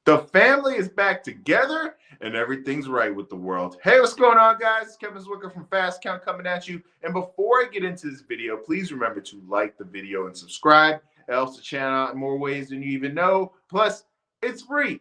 The family is back together and everything's right with the world. Hey, what's going on, guys? It's Kevin Zwicker from Fast Count coming at you. And before I get into this video, please remember to like the video and subscribe. It helps the channel out in more ways than you even know. Plus, it's free.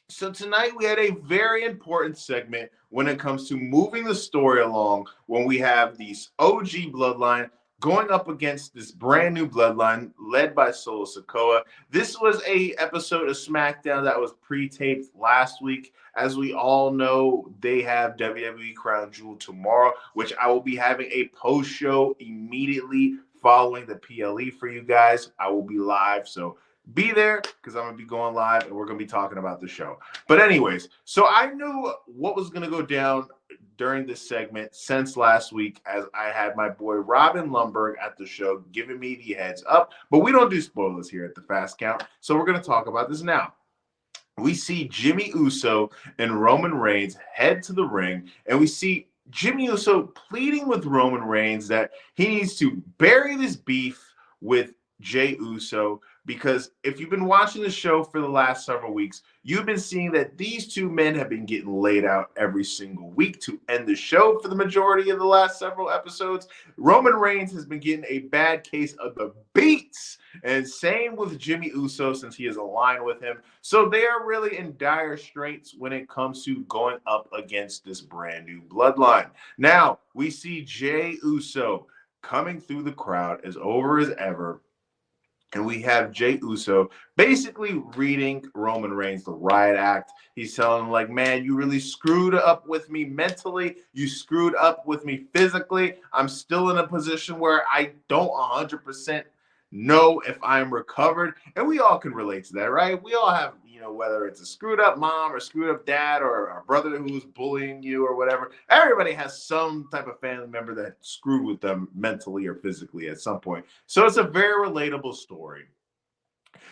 So tonight we had a very important segment when it comes to moving the story along when we have these OG Bloodline going up against this brand new Bloodline led by Solo Sikoa. This was a episode of SmackDown that was pre-taped last week. As we all know, they have WWE Crown Jewel tomorrow, which I will be having a post show immediately following the PLE for you guys. I will be live, so be there because I'm going to be going live and we're going to be talking about the show. But anyways, so I knew what was going to go down during this segment since last week, as I had my boy Robin Lumberg at the show giving me the heads up. But we don't do spoilers here at the Fast Count, so we're going to talk about this now. We see Jimmy Uso and Roman Reigns head to the ring, and we see Jimmy Uso pleading with Roman Reigns that he needs to bury this beef with Jey Uso, because if you've been watching the show for the last several weeks, you've been seeing that these two men have been getting laid out every single week to end the show for the majority of the last several episodes. Roman Reigns has been getting a bad case of the beats, and same with Jimmy Uso since he is aligned with him. So they are really in dire straits when it comes to going up against this brand new Bloodline. Now, we see Jey Uso coming through the crowd as over as ever. And we have Jey Uso basically reading Roman Reigns the riot act. He's telling him, like, man, you really screwed up with me mentally. You screwed up with me physically. I'm still in a position where I don't 100% know if I'm recovered. And we all can relate to that, right? We all have, whether it's a screwed up mom or screwed up dad or a brother who's bullying you or whatever. Everybody has some type of family member that screwed with them mentally or physically at some point. So it's a very relatable story.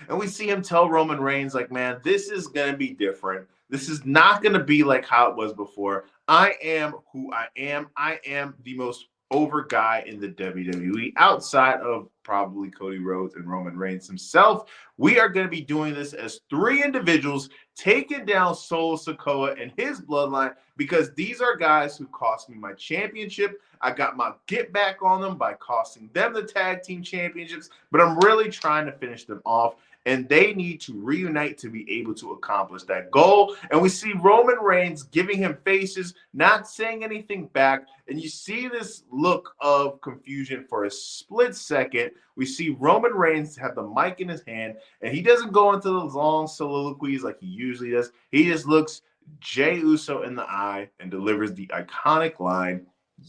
And we see him tell Roman Reigns, like, man, this is going to be different. This is not going to be like how it was before. I am who I am. I am the most over guy in the WWE outside of probably Cody Rhodes and Roman Reigns himself. We are going to be doing this as three individuals taking down Solo Sikoa and his bloodline, because these are guys who cost me my championship. I got my get back on them by costing them the tag team championships, but I'm really trying to finish them off. And they need to reunite to be able to accomplish that goal. And we see Roman Reigns giving him faces, not saying anything back. And you see this look of confusion for a split second. We see Roman Reigns have the mic in his hand, and he doesn't go into those long soliloquies like he usually does. He just looks Jey Uso in the eye and delivers the iconic line,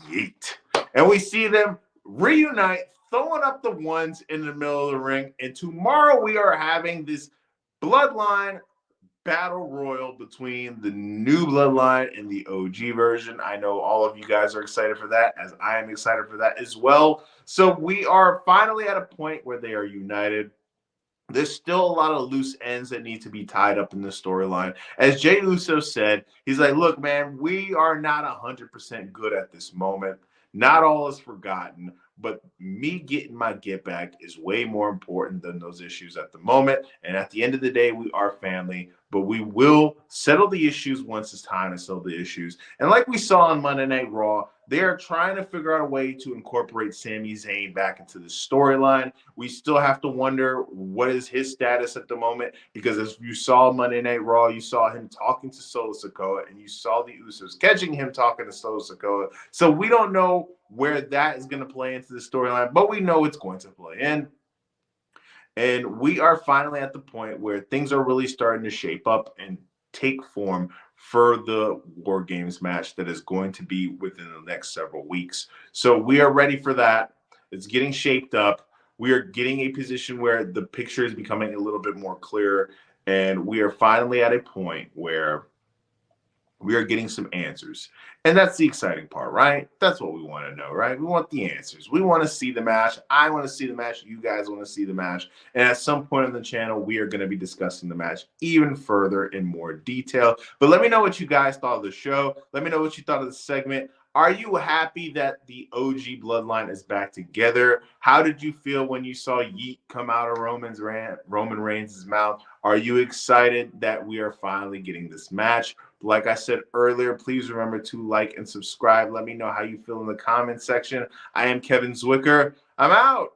"Yeet." And we see them reunite, throwing up the ones in the middle of the ring. And tomorrow we are having this Bloodline battle royal between the new Bloodline and the OG version. I know all of you guys are excited for that, as I am excited for that as well. So we are finally at a point where they are united. There's still a lot of loose ends that need to be tied up in the storyline. As Jey Uso said, he's like, look, man, we are not 100% good at this moment. Not all is forgotten, but me getting my get back is way more important than those issues at the moment. And at the end of the day, we are family, but we will settle the issues once it's time to settle the issues. And like we saw on Monday Night Raw, they are trying to figure out a way to incorporate Sami Zayn back into the storyline. We still have to wonder what is his status at the moment, because as you saw Monday Night Raw, you saw him talking to Solo Sikoa, and you saw the Usos catching him talking to Solo Sikoa. So we don't know where that is going to play into the storyline, but we know it's going to play in. And we are finally at the point where things are really starting to shape up and take form for the WarGames match that is going to be within the next several weeks. So we are ready for that. It's getting shaped up. We are getting a position where the picture is becoming a little bit more clear. And we are finally at a point where we are getting some answers. And that's the exciting part, right? That's what we want to know, right? We want the answers. We want to see the match. I want to see the match. You guys want to see the match. And at some point on the channel, we are going to be discussing the match even further in more detail. But let me know what you guys thought of the show. Let me know what you thought of the segment. Are you happy that the OG Bloodline is back together? How did you feel when you saw YEET come out of Roman Reigns' mouth? Are you excited that we are finally getting this match? Like I said earlier, please remember to like and subscribe. Let me know how you feel in the comment section. I am Kevin Zwicker. I'm out.